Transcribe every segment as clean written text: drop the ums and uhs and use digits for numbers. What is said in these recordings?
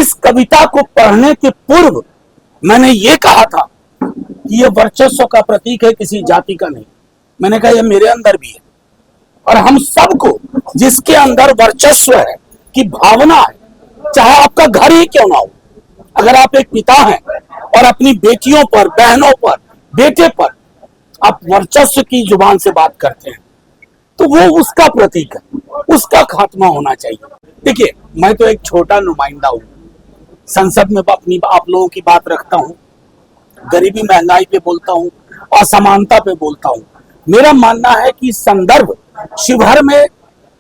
इस कविता को पढ़ने के पूर्व मैंने ये कहा था कि ये वर्चस्व का प्रतीक है, किसी जाति का नहीं। मैंने कहा ये मेरे अंदर भी है, और हम सबको जिसके अंदर वर्चस्व है कि भावना है, चाहे आपका घर ही क्यों ना हो, अगर आप एक पिता हैं और अपनी बेटियों पर, बहनों पर, बेटे पर आप वर्चस्व की जुबान से बात करते हैं तो वो उसका प्रतीक है, उसका खात्मा होना चाहिए। देखिए, मैं तो एक छोटा नुमाइंदा हूं, संसद में अपनी आप लोगों की बात रखता हूं, गरीबी महंगाई पे बोलता हूं, असमानता पे बोलता हूं। मेरा मानना है कि संदर्भ शिवहर में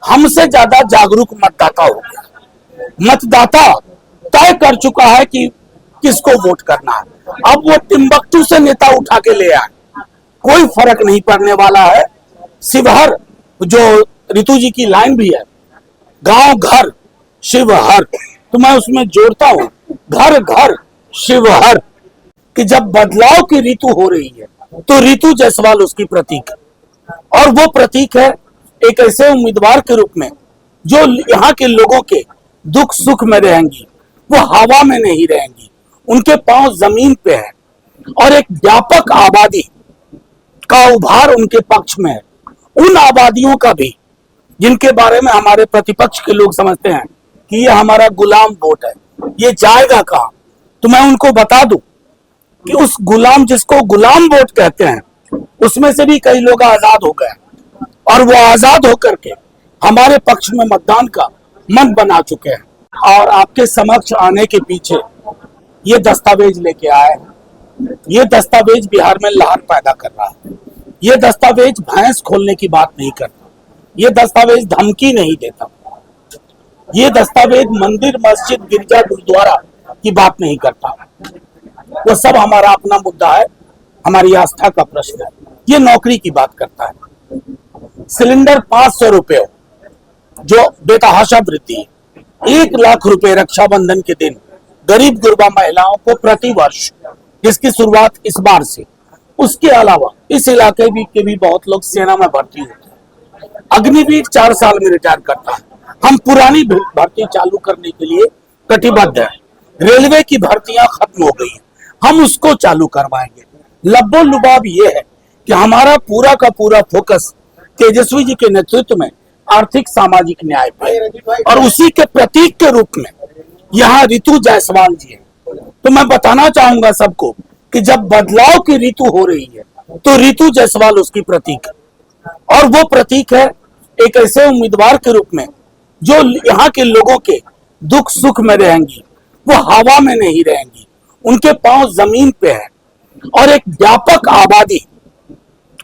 हमसे ज्यादा जागरूक मतदाता हो गया। मतदाता तय कर चुका है कि किसको वोट करना है। अब वो टिम्बकटू से नेता उठा के ले आए, कोई फर्क नहीं पड़ने वाला है। शिवहर, जो रितु जी की लाइन भी है, गांव घर शिवहर, तो मैं उसमें जोड़ता हूं घर घर शिवहर, कि जब बदलाव की ऋतु हो रही है तो रितु जायसवाल उसकी प्रतीक है। और वो प्रतीक है एक ऐसे उम्मीदवार के रूप में जो यहाँ के लोगों के दुख सुख में रहेंगी, वो हवा में नहीं रहेंगी, उनके पांव जमीन पे है, और एक व्यापक आबादी का उभार उनके पक्ष में है। उन आबादियों का भी जिनके बारे में हमारे प्रतिपक्ष के लोग समझते हैं कि ये हमारा गुलाम वोट है, ये जाएगा कहां, तो मैं उनको बता दूं कि उस गुलाम, जिसको गुलाम वोट कहते हैं, उसमें से भी कई लोग आजाद हो गए, और वो आजाद होकर के हमारे पक्ष में मतदान का मन बना चुके हैं। और आपके समक्ष आने के पीछे ये दस्तावेज लेके आए हैं। ये दस्तावेज बिहार में लहर पैदा कर रहा है। ये दस्तावेज भैंस खोलने की बात नहीं करता, ये दस्तावेज धमकी नहीं देता, ये दस्तावेज मंदिर, मस्जिद, गिरजा, गुरुद्वारा की बात नहीं करता। वो सब हमारा अपना मुद्दा है, हमारी आस्था का प्रश्न है। ये नौकरी की बात करता है। सिलेंडर 500 रुपए जो बेतहाशा वृद्धि है, 1 लाख रुपए रक्षाबंधन के दिन गरीब गुरबा महिलाओं को प्रति वर्ष, जिसकी शुरुआत इस बार से। उसके अलावा इस इलाके के भी बहुत लोग सेना में भर्ती होते हैं। अग्निवीर 4 साल में रिटायर करता है। हम पुरानी भर्ती चालू करने के लिए कटिबद्ध है। रेलवे की भर्तियां खत्म हो गई हैं, हम उसको चालू करवाएंगे। लब्बो लुबाब ये है कि हमारा पूरा का पूरा फोकस तेजस्वी जी के नेतृत्व में आर्थिक सामाजिक न्याय पे, और उसी के प्रतीक के रूप में यहाँ रितु जायसवाल जी है। तो मैं बताना चाहूंगा सबको कि जब बदलाव की ऋतु हो रही है तो रितु जायसवाल उसकी प्रतीक है, और वो प्रतीक है एक ऐसे उम्मीदवार के रूप में जो यहाँ के लोगों के दुख सुख में रहेंगी, वो हवा में नहीं रहेंगी, उनके पांव जमीन पे है, और एक व्यापक आबादी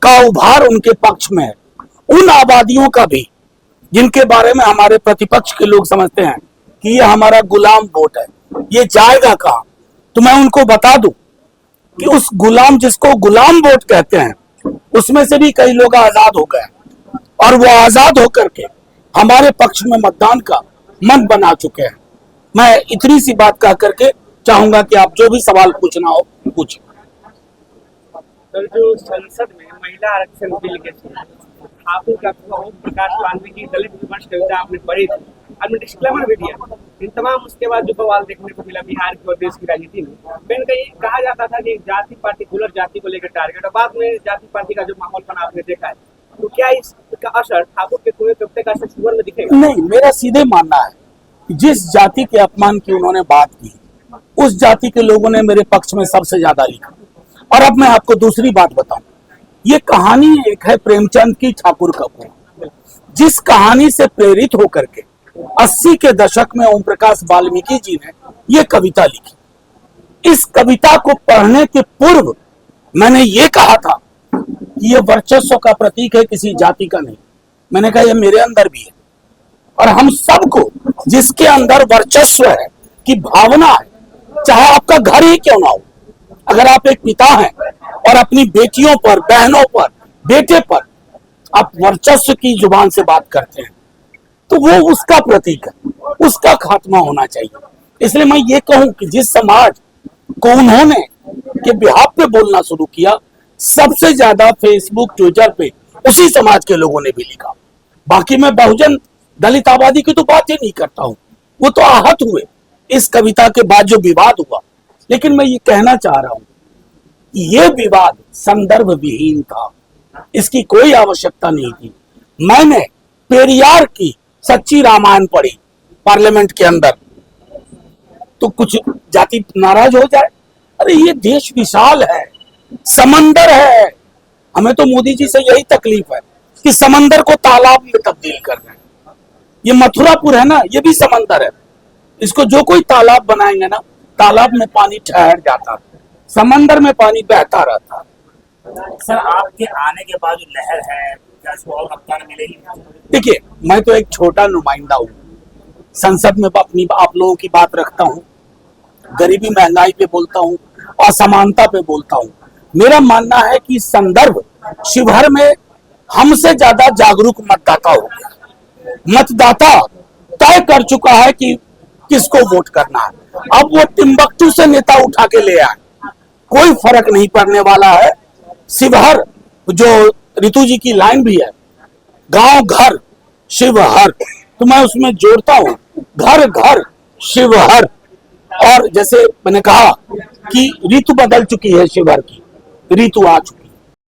का उभार उनके पक्ष में है। उन आबादियों का भी जिनके बारे में हमारे प्रतिपक्ष के लोग समझते हैं कि ये हमारा गुलाम वोट है, ये जाएगा कहां, तो मैं उनको बता दूं कि उस गुलाम, जिसको गुलाम वोट कहते हैं, उसमें से भी कई लोग आजाद हो गए, और वो आजाद होकर के हमारे पक्ष में मतदान का मन बना चुके हैं। मैं इतनी सी बात कह करके चाहूंगा कि आप जो भी सवाल पूछना हो पूछें। सर, जो संसद में महिला आरक्षण बिल के ठाकुर का ओम प्रकाश पांडे की दलित विमर्श कविता आपने पढ़ी थी, आपने डिस्क्लेमर भी दिया, इन तमाम उसके बाद जो बवाल देखने को मिला बिहार की और देश की राजनीति में, कहीं कहीं कहा जाता था कि जाति पार्टिकुलर जाति को लेकर टारगेट, और बाद में जाति पार्टी का जो माहौल बना आपने देखा है, तो क्या इसका असर ठाकुर के पूरे कविता का असर शिवहर में दिखेगा? नहीं, मेरा सीधे मानना है कि जिस जाति के अपमान की उन्होंने बात की, उस जाति के लोगों ने मेरे पक्ष में सबसे ज्यादा लिखा। और अब मैं आपको दूसरी बात बताऊं, ये कहानी एक है प्रेमचंद की, ठाकुर कपूर, जिस कहानी से प्रेरित होकर के 80 के दशक में ओम प्रकाश वाल्मीकि जी ने ये कविता लिखी। इस कविता को पढ़ने के पूर्व मैंने ये कहा था कि ये वर्चस्व का प्रतीक है, किसी जाति का नहीं। मैंने कहा ये मेरे अंदर भी है, और हम सबको जिसके अंदर वर्चस्व है कि भावना है, चाहे आपका घर ही क्यों ना हो, अगर आप एक पिता हैं और अपनी बेटियों पर, बहनों पर, बेटे पर आप वर्चस्व की जुबान से बात करते हैं तो वो उसका प्रतीक है, उसका खात्मा होना चाहिए। इसलिए मैं ये कहूं कि जिस समाज को उन्होंने के बिहाफ पे बोलना शुरू किया, सबसे ज्यादा फेसबुक, ट्विटर पे उसी समाज के लोगों ने भी लिखा। बाकी मैं बहुजन दलित आबादी की तो बात ही नहीं करता हूं, वो तो आहत हुए, इस कविता के बाद जो विवाद हुआ, लेकिन मैं ये कहना चाह रहा हूं कि ये विवाद संदर्भ विहीन था, इसकी कोई आवश्यकता नहीं थी। मैंने पेरियार की सच्ची रामायण पढ़ी पार्लियामेंट के अंदर, तो कुछ जाति नाराज हो जाए? अरे ये देश विशाल है, समंदर है। हमें तो मोदी जी से यही तकलीफ है कि समंदर को तालाब में तब्दील कर रहे हैं। ये मथुरापुर है ना, ये भी समंदर है। इसको जो कोई तालाब बनाएंगे ना, तालाब में पानी ठहर जाता, समंदर में पानी बहता रहता। सर, आपके आने के बाद जो लहर है, क्या इसको और रफ्तार मिलेगी? देखिए, मैं तो एक छोटा नुमाइंदा हूँ, संसद में अपनी आप लोगों की बात रखता हूँ, गरीबी महंगाई पे बोलता हूँ, असमानता पे बोलता हूँ। मेरा मानना है कि संदर्भ शिवहर में हमसे ज्यादा जागरूक मतदाता हो गया। मतदाता तय कर चुका है कि किसको वोट करना है। अब वो टिम्बकटू से नेता उठा के ले आए, कोई फर्क नहीं पड़ने वाला है। शिवहर, जो ऋतु जी की लाइन भी है, गांव घर शिवहर, तो मैं उसमें जोड़ता हूं घर घर शिवहर। और जैसे मैंने कहा कि ऋतु बदल चुकी है, शिवहर की ऋतु आ चुकी है।